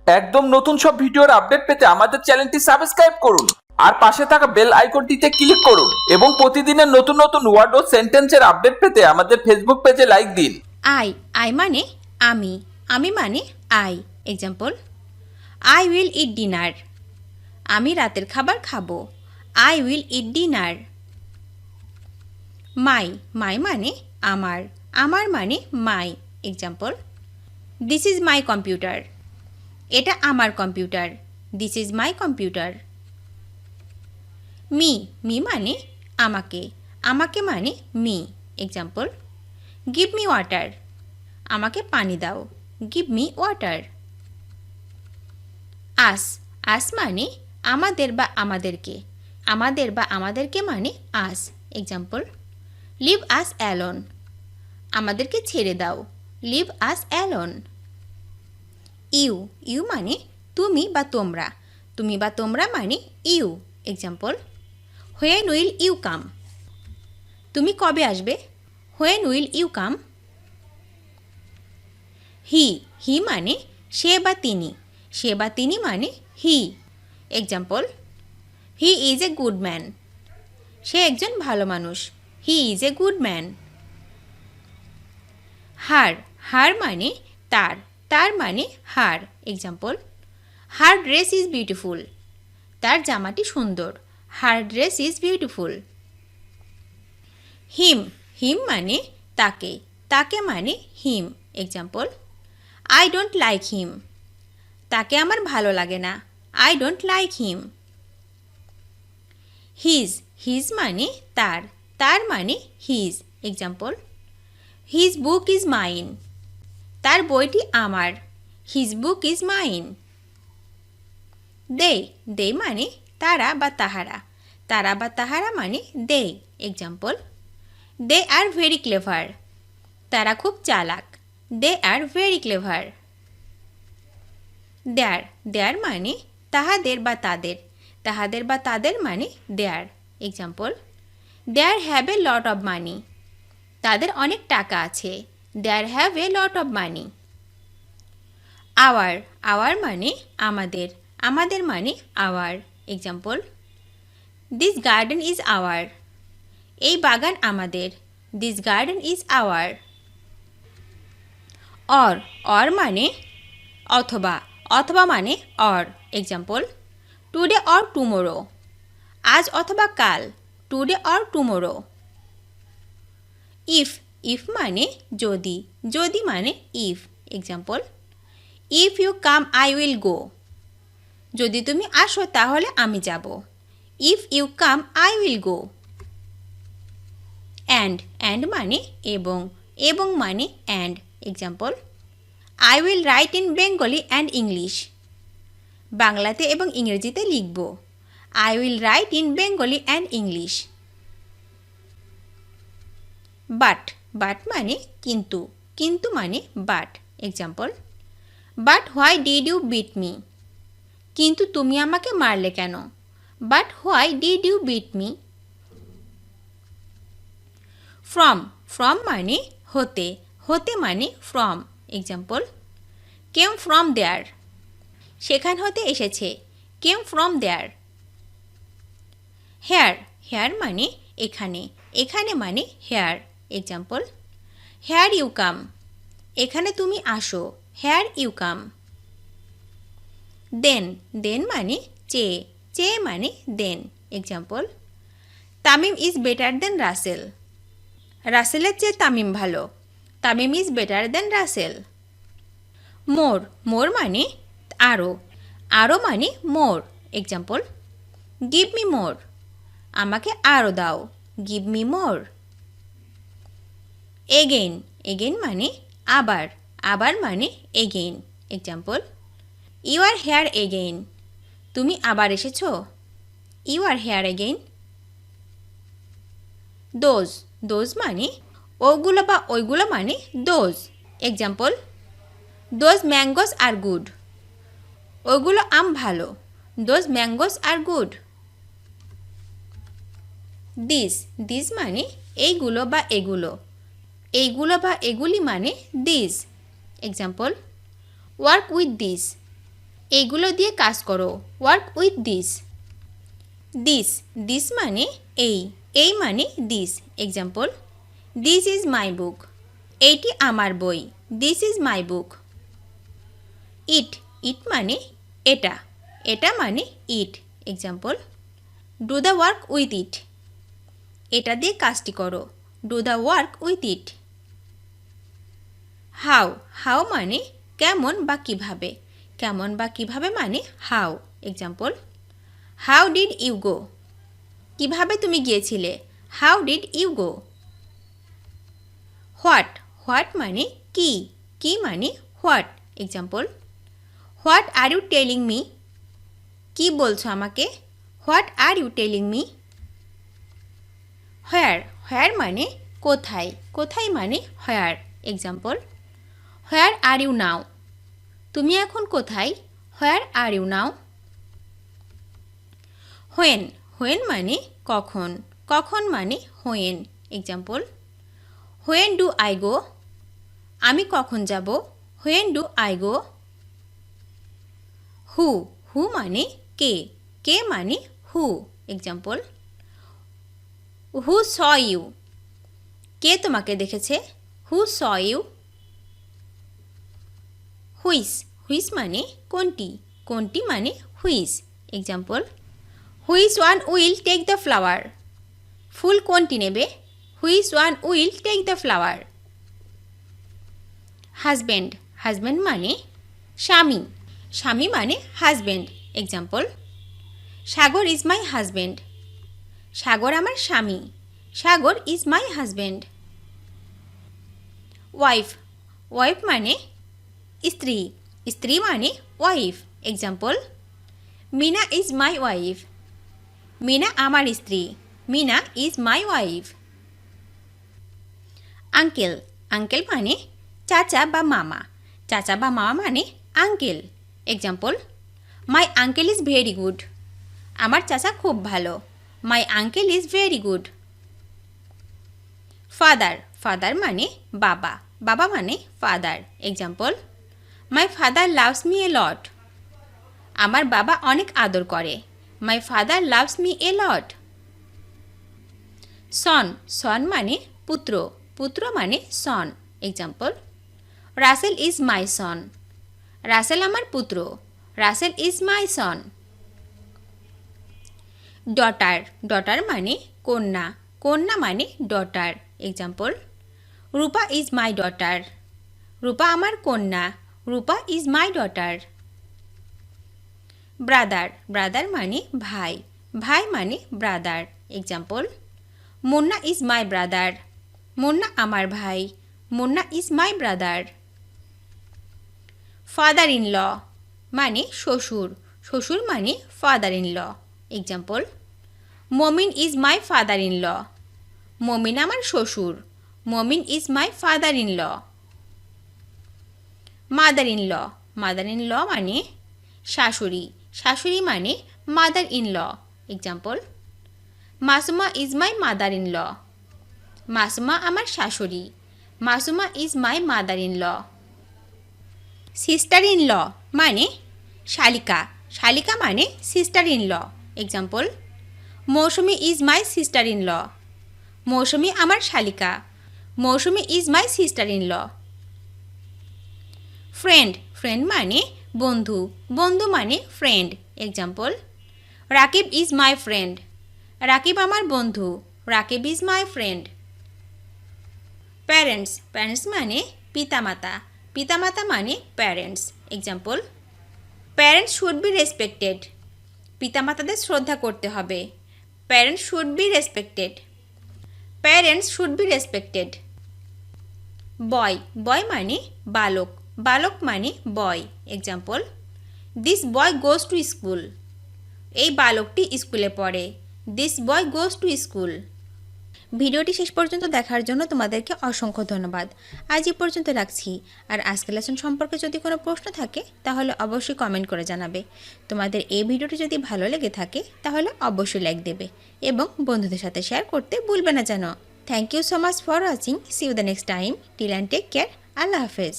একদম নতুন সব ভিডিওর আপডেট পেতে আমাদের চ্যানেলটি সাবস্ক্রাইব করুন আর পাশে থাকা বেল আইকনটিতে ক্লিক করুন এবং প্রতিদিনের নতুন নতুন ওয়ার্ড ও সেন্টেন্সের আপডেট পেতে আমাদের ফেসবুক পেজে লাইক দিন। আই মানে আমি, আমি মানে I. Example, I will eat dinner. আমি রাতের খাবার খাবো। I will eat dinner. My মানে আমার, আমার মানে my. Example, this is my computer. এটা আমার কম্পিউটার। This is my computer. Me মানে আমাকে, আমাকে মানে me. Example, give me water. আমাকে পানি দাও। Give me water. আস মানে আমাদের বা আমাদেরকে, আমাদের বা আমাদেরকে মানে আস। এক্সাম্পল, লিভ আস অ্যালোন। আমাদেরকে ছেড়ে দাও। Leave us alone. ইউ মানে তুমি বা তোমরা, তুমি বা তোমরা মানে you. Example, when will you come. তুমি কবে আসবে? When will you come. He মানে সে বা তিনি, সে বা তিনি মানে he. Example, he is a good man. সে একজন ভালো মানুষ। He is a good man. Her মানে তার, তার মানে her. Example, her dress is beautiful. তার জামাটি সুন্দর। Her dress is beautiful. Him মানে তাকে, তাকে মানে him. Example, I don't like হিম। তাকে আমার ভালো লাগে না। I don't like him. His মানে তার, তার মানে his. Example, his book is mine. তার বইটি আমার। His book is mine. They মানে তারা বা তাহারা, তারা বা তাহারা মানে they. Example, they are very clever. তারা খুব চালাক। দে আর ভেরি ক্লেভার। দেয়ার মানে তাহাদের বা তাদের, তাহাদের বা তাদের মানে their. Example, their have a lot of money. তাদের অনেক টাকা আছে। Their have a lot of money. Our মানে আমাদের, আমাদের মানে our. Example, this garden is our. এই বাগান আমাদের। This garden is our. Or মানে অথবা, অথবা মানে or. Example, today or tomorrow. আজ অথবা কাল। Today or tomorrow. ইফ মানে যদি, যদি মানে if. Example, if you come I will go. যদি তুমি আসো তাহলে আমি যাব। If you come I will go. And মানে এবং, এবং মানে and. Example, I will write in Bengali and English. বাংলাতে এবং ইংরেজিতে লিখব। I will write in Bengali and English. But মানে কিন্তু, কিন্তু মানে but. Example, but why did you beat me. কিন্তু তুমি আমাকে মারলে কেন? But why did you beat me. From মানে হতে, হতে মানে from. Example, came from there. সেখান হতে এসেছে। কেম ফ্রম দেয়ার। হেয়ার মানে এখানে, এখানে মানে here. Example, here you come. এখানে তুমি আসো। হেয়ার ইউ কাম। দেন মানে চেয়ে, চেয়ে মানে than. Example, Tamim is better than Rasel. রাসেলের চেয়ে তামিম ভালো। Tamim is better than Rasel. More মানে আরও, আরও মানে more. Example, give me more. আমাকে আরও দাও। গিভ মি মোর। এগেইন মানে আবার, আবার মানে again. Example, you are here again. তুমি আবার এসেছো। You are here again. Those মানে ওগুলো বা ওইগুলো মানে those. Example, those mangoes are good. ওইগুলো আম ভালো। Those mangoes are good. This মানে এইগুলো বা এগুলো, এইগুলো বা এগুলি মানে this. Example, work with this. এইগুলো দিয়ে কাজ করো। Work with this. দিস মানে এই মানে this. Example, this is my book. এইটি আমার বই। দিস ইজ মাই বুক। ইট মানে এটা মানে it. Example, do the work with it. এটা দিয়ে কাজটি করো। Do the work with it. How মানে কেমন বা কিভাবে। কেমন বা কিভাবে মানে how. Example, how did you go. কিভাবে তুমি গিয়েছিলে। How did you go. What মানে কি মানে what. Example, what are you telling me. কি বলছো আমাকে। What are you telling me. Where মানে কোথায় মানে হোয়ার। এক্সাম্পল, হোয়ার আর ইউ নাও। তুমি এখন কোথায়। হোয়ার আর ইউ নাও। হোয়েন মানে কখন মানে when. Example, when do I go. আমি কখন যাব। When do I go. Who মানে কে মানে হু। Example, who saw you. কে তোমাকে দেখেছে। Who saw you. হুইস মানে কোনটি মানে which. Example, which one will take the flower. ফুল কোনটি নেবে। Which one will take the flower. Husband মানে স্বামী মানে husband. Example, Sagar is my husband. Sagar আমার স্বামী। Sagar is my husband. Wife মানে স্ত্রী মানে wife. Example, Mina is my wife. Mina আমার স্ত্রী। Mina is my wife. Uncle মানে চাচা বা মামা। চাচা বা মামা মানে uncle. Example, my uncle is very good. আমার চাচা খুব ভালো। My uncle is very good. Father মানে বাবা মানে father. Example, my father loves me a lot. আমার বাবা অনেক আদর করে। My father loves me a lot. Son মানে পুত্র মানে son. Example, Rasel is my son. Rasel আমার পুত্র। Rasel is my son. Daughter মানে কন্যা মানে daughter. Example, Rupa is my daughter. Rupa আমার কন্যা। রূপা ইজ মাই ডটার। ব্রাদার মানে ভাই মানে brother. Example, Munna is my brother. Munna আমার ভাই। Munna is my brother. Father in law মানে শ্বশুর মানে father in law. Example, Momin is my father in law. Momin আমার শ্বশুর। Momin is my father in law. Mother in law মানে শাশুড়ি মানে mother in law. Example, Masuma is my mother in law. Masuma আমার শাশুড়ি। Masuma is my mother in law. Sister in law মানে শালিকা মানে sister in law. Example, Mousumi is my sister in law. Mousumi আমার শালিকা। Mousumi is my sister in law. Friend মানে বন্ধু মানে friend. Example, Rakib is my friend. Rakib আমার বন্ধু। Rakib is my friend. Parents মানে পিতামাতা মানে parents. Example, parents should be respected. পিতামাতাদের শ্রদ্ধা করতে হবে। Parents should be respected. Parents should be respected. Boy মানে বালক মানে বয়। Example, this boy goes to school. এই বালকটি স্কুলে পড়ে। This boy goes to school. ভিডিওটি শেষ পর্যন্ত দেখার জন্য তোমাদেরকে অসংখ্য ধন্যবাদ। আজ এই পর্যন্ত রাখছি। আর আজকের লেসন সম্পর্কে যদি কোনো প্রশ্ন থাকে তাহলে অবশ্যই কমেন্ট করে জানাবে। তোমাদের এই ভিডিওটি যদি ভালো লেগে থাকে তাহলে অবশ্যই লাইক দেবে এবং বন্ধুদের সাথে শেয়ার করতে ভুলবে না যেন। Thank you so much for watching. See you the next time. Till and take care. Allah হাফেজ।